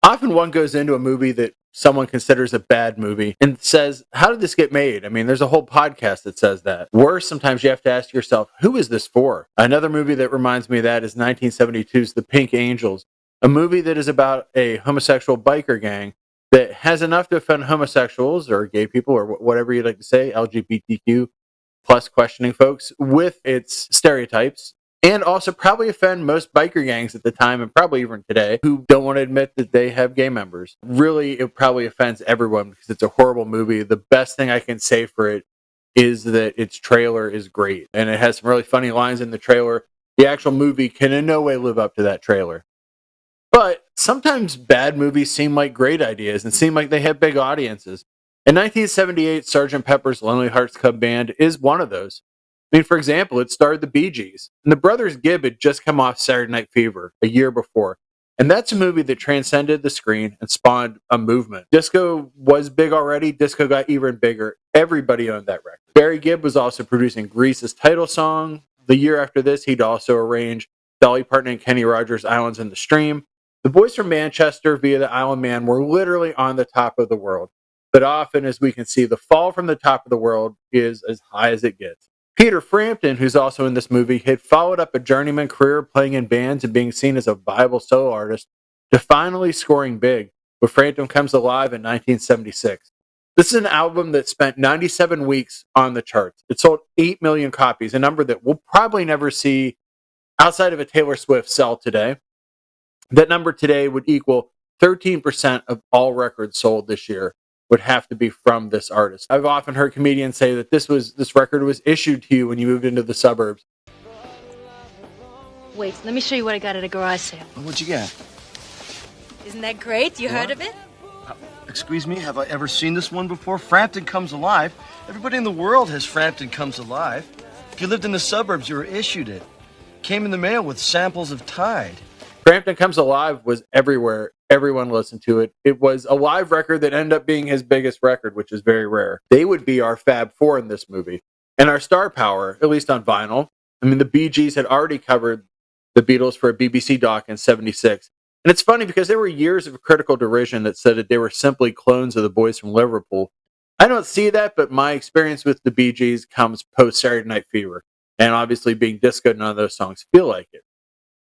Often one goes into a movie that someone considers a bad movie and says, how did this get made? I mean, there's a whole podcast that says that. Worse, sometimes you have to ask yourself, who is this for? Another movie that reminds me of that is 1972's The Pink Angels, a movie that is about a homosexual biker gang that has enough to offend homosexuals or gay people or whatever you'd like to say, LGBTQ plus questioning folks, with its stereotypes, and also probably offend most biker gangs at the time and probably even today who don't want to admit that they have gay members. Really, it probably offends everyone because it's a horrible movie. The best thing I can say for it is that its trailer is great, and it has some really funny lines in the trailer. The actual movie can in no way live up to that trailer. But sometimes bad movies seem like great ideas and seem like they have big audiences. In 1978, Sgt. Pepper's Lonely Hearts Club Band is one of those. I mean, for example, it starred the Bee Gees, and the Brothers Gibb had just come off Saturday Night Fever a year before. And that's a movie that transcended the screen and spawned a movement. Disco was big already. Disco got even bigger. Everybody owned that record. Barry Gibb was also producing Grease's title song. The year after this, he'd also arranged Dolly Parton and Kenny Rogers' Islands in the Stream. The boys from Manchester via the Island Man were literally on the top of the world. But often, as we can see, the fall from the top of the world is as high as it gets. Peter Frampton, who's also in this movie, had followed up a journeyman career playing in bands and being seen as a viable solo artist to finally scoring big with Frampton Comes Alive in 1976. This is an album that spent 97 weeks on the charts. It sold 8 million copies, a number that we'll probably never see outside of a Taylor Swift sell today. That number today would equal 13% of all records sold this year would have to be from this artist. I've often heard comedians say that this record was issued to you when you moved into the suburbs. Wait, let me show you what I got at a garage sale. What'd you get? Isn't that great? You heard of it? Excuse me, have I ever seen this one before? Frampton Comes Alive. Everybody in the world has Frampton Comes Alive. If you lived in the suburbs, you were issued it. Came in the mail with samples of Tide. Frampton Comes Alive was everywhere. Everyone listened to it. It was a live record that ended up being his biggest record, which is very rare. They would be our Fab Four in this movie. And our star power, at least on vinyl. I mean, the Bee Gees had already covered the Beatles for a BBC doc in 76. And it's funny because there were years of critical derision that said that they were simply clones of the boys from Liverpool. I don't see that, but my experience with the Bee Gees comes post Saturday Night Fever. And obviously being disco, none of those songs feel like it.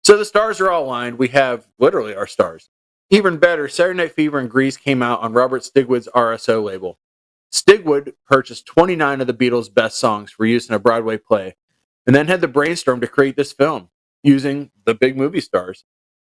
So the stars are all aligned. We have literally our stars. Even better, Saturday Night Fever and Grease came out on Robert Stigwood's RSO label. Stigwood purchased 29 of the Beatles' best songs for use in a Broadway play, and then had the brainstorm to create this film, using the big movie stars.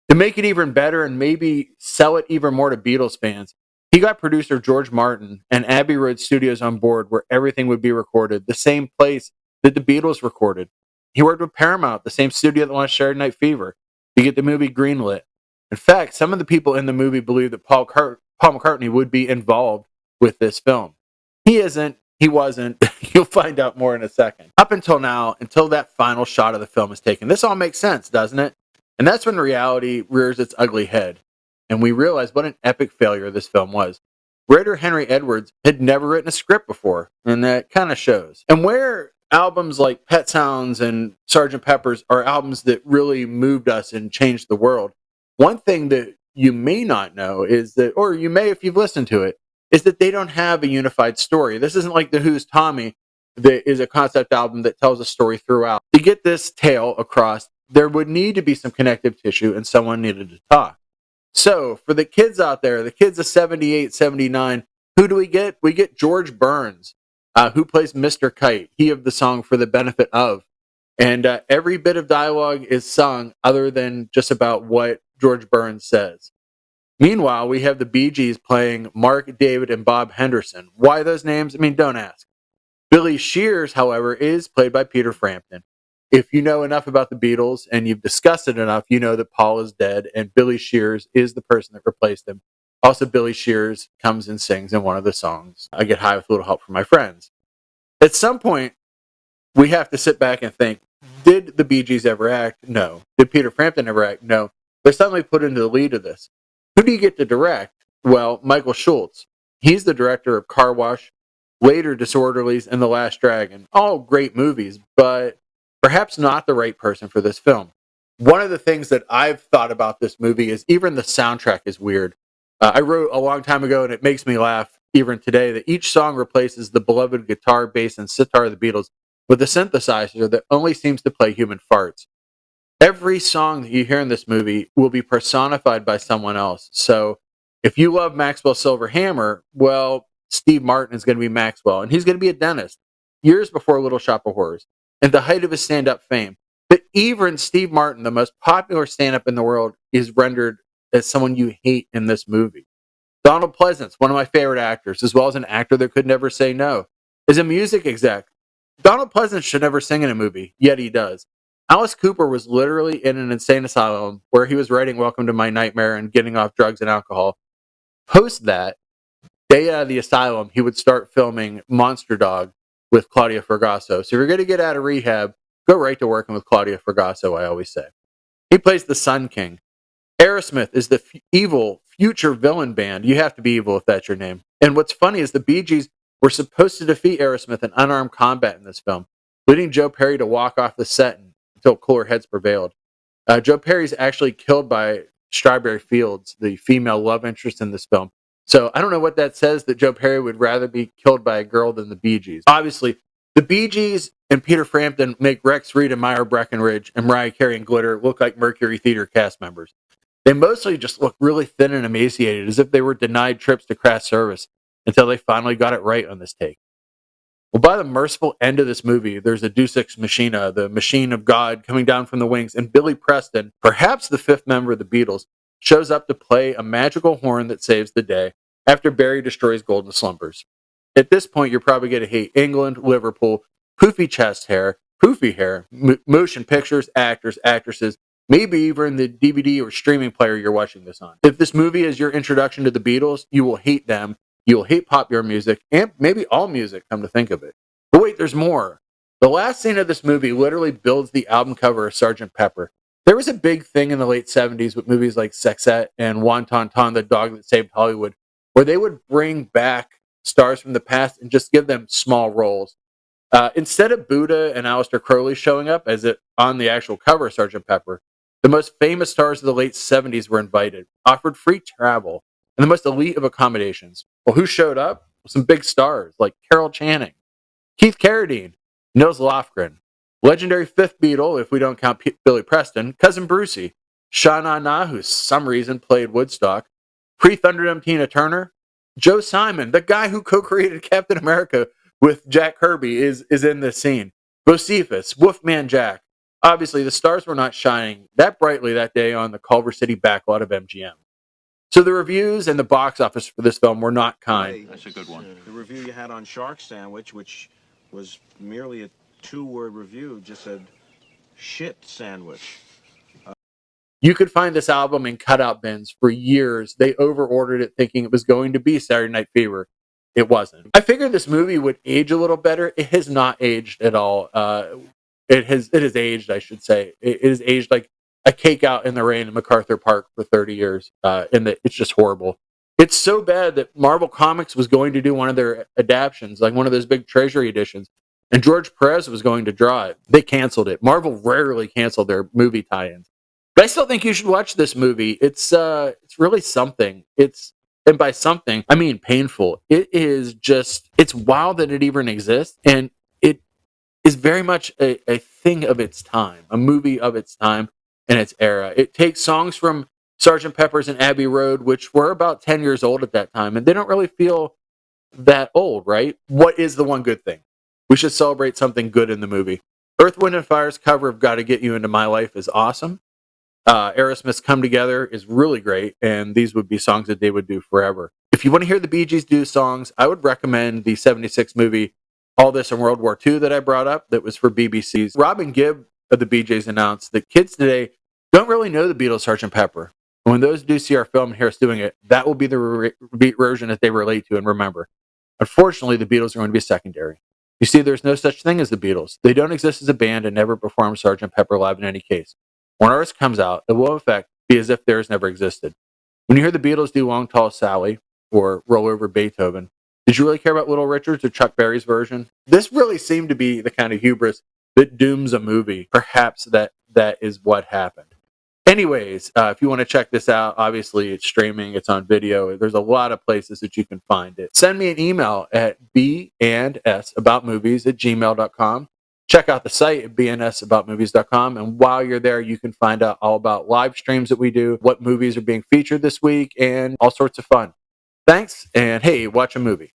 To make it even better and maybe sell it even more to Beatles fans, he got producer George Martin and Abbey Road Studios on board where everything would be recorded, the same place that the Beatles recorded. He worked with Paramount, the same studio that launched Saturday Night Fever, to get the movie greenlit. In fact, some of the people in the movie believe that Paul McCartney would be involved with this film. He isn't. He wasn't. You'll find out more in a second. Up until now, until that final shot of the film is taken, this all makes sense, doesn't it? And that's when reality rears its ugly head. And we realize what an epic failure this film was. Writer Henry Edwards had never written a script before, and that kind of shows. And where albums like Pet Sounds and Sgt. Pepper's are albums that really moved us and changed the world, one thing that you may not know is that, or you may if you've listened to it, is that they don't have a unified story. This isn't like The Who's Tommy, that is a concept album that tells a story throughout. To get this tale across, there would need to be some connective tissue and someone needed to talk. So, for the kids out there, the kids of 78, 79, who do we get? We get George Burns, who plays Mr. Kite, he of the song For the Benefit Of. And every bit of dialogue is sung other than just about what George Burns says. Meanwhile, we have the Bee Gees playing Mark, David, and Bob Henderson. Why those names? I mean, don't ask. Billy Shears, however, is played by Peter Frampton. If you know enough about the Beatles and you've discussed it enough, you know that Paul is dead and Billy Shears is the person that replaced him. Also, Billy Shears comes and sings in one of the songs, I Get High with a Little Help from My Friends. At some point, we have to sit back and think, did the Bee Gees ever act? No. Did Peter Frampton ever act? No. They're suddenly put into the lead of this. Who do you get to direct? Well, Michael Schultz. He's the director of Car Wash, later Disorderlies, and The Last Dragon. All great movies, but perhaps not the right person for this film. One of the things that I've thought about this movie is even the soundtrack is weird. I wrote a long time ago, and it makes me laugh even today, that each song replaces the beloved guitar, bass, and sitar of the Beatles with a synthesizer that only seems to play human farts. Every song that you hear in this movie will be personified by someone else. So if you love Maxwell Silverhammer, well, Steve Martin is going to be Maxwell, and he's going to be a dentist years before Little Shop of Horrors, and the height of his stand-up fame. But even Steve Martin, the most popular stand-up in the world, is rendered as someone you hate in this movie. Donald Pleasance, one of my favorite actors, as well as an actor that could never say no, is a music exec. Donald Pleasance should never sing in a movie, yet he does. Alice Cooper was literally in an insane asylum where he was writing Welcome to My Nightmare and getting off drugs and alcohol. Post that, day out of the asylum, he would start filming Monster Dog with Claudia Fergaso. So if you're going to get out of rehab, go right to working with Claudia Fergaso, I always say. He plays the Sun King. Aerosmith is the evil future villain band. You have to be evil if that's your name. And what's funny is the Bee Gees were supposed to defeat Aerosmith in unarmed combat in this film, leading Joe Perry to walk off the set until cooler heads prevailed. Joe Perry's actually killed by Strawberry Fields, the female love interest in this film. So I don't know what that says, that Joe Perry would rather be killed by a girl than the Bee Gees. Obviously, the Bee Gees and Peter Frampton make Rex Reed and Myra Breckenridge and Mariah Carey and Glitter look like Mercury Theater cast members. They mostly just look really thin and emaciated, as if they were denied trips to craft service until they finally got it right on this take. Well, by the merciful end of this movie, there's a Deus Ex Machina, the machine of God, coming down from the wings, and Billy Preston, perhaps the fifth member of the Beatles, shows up to play a magical horn that saves the day after Barry destroys Golden Slumbers. At this point, you're probably going to hate England, Liverpool, poofy chest hair, poofy hair, motion pictures, actors, actresses, maybe even the DVD or streaming player you're watching this on. If this movie is your introduction to the Beatles, you will hate them. You will hate popular music, and maybe all music, come to think of it. But wait, there's more. The last scene of this movie literally builds the album cover of Sgt. Pepper. There was a big thing in the late 70s with movies like Sexette and Wonton Ton, the Dog That Saved Hollywood, where they would bring back stars from the past and just give them small roles. Instead of Buddha and Aleister Crowley showing up as it on the actual cover of Sgt. Pepper, the most famous stars of the late 70s were invited, offered free travel, and the most elite of accommodations. Well, who showed up? Some big stars like Carol Channing, Keith Carradine, Nils Lofgren, legendary fifth Beatle, if we don't count Billy Preston, Cousin Brucey, Sha Na Na, who for some reason played Woodstock, pre-Thunderdome Tina Turner, Joe Simon, the guy who co-created Captain America with Jack Kirby, is in this scene. Bocephus, Wolfman Jack. Obviously, the stars were not shining that brightly that day on the Culver City backlot of MGM. So the reviews and the box office for this film were not kind. That's a good one. The review you had on Shark Sandwich, which was merely a 2-word review, just said, shit sandwich. You could find this album in cutout bins for years. They over-ordered it thinking it was going to be Saturday Night Fever. It wasn't. I figured this movie would age a little better. It has not aged at all. It has aged, I should say. It has aged like a cake out in the rain in MacArthur Park for 30 years. And it's just horrible. It's so bad that Marvel Comics was going to do one of their adaptions, like one of those big Treasury editions, and George Perez was going to draw it. They canceled it. Marvel rarely canceled their movie tie-ins. But I still think you should watch this movie. It's really something. And by something, I mean painful. It's wild that it even exists, and it is very much a thing of its time, a movie of its time and its era. It takes songs from Sgt. Pepper's and Abbey Road, which were about 10 years old at that time, and they don't really feel that old, right? What is the one good thing? We should celebrate something good in the movie. Earth, Wind & Fire's cover of Gotta Get You Into My Life is awesome. Aerosmith's Come Together is really great, and these would be songs that they would do forever. If you want to hear the Bee Gees do songs, I would recommend the 76 movie All This in World War II that I brought up, that was for BBC's. Robin Gibb of the Bee Gees announced that kids today don't really know the Beatles' Sgt. Pepper. And when those do see our film and hear us doing it, that will be the version that they relate to and remember. Unfortunately, the Beatles are going to be secondary. You see, there's no such thing as the Beatles. They don't exist as a band and never perform Sgt. Pepper live in any case. When ours comes out, it will in fact be as if theirs never existed. When you hear the Beatles do Long Tall Sally or Roll Over Beethoven, did you really care about Little Richard's or Chuck Berry's version? This really seemed to be the kind of hubris that dooms a movie. Perhaps that is what happened. Anyways, if you want to check this out, obviously it's streaming, it's on video. There's a lot of places that you can find it. Send me an email at bnsaboutmovies@gmail.com. Check out the site at bnsaboutmovies.com. And while you're there, you can find out all about live streams that we do, what movies are being featured this week, and all sorts of fun. Thanks, and hey, watch a movie.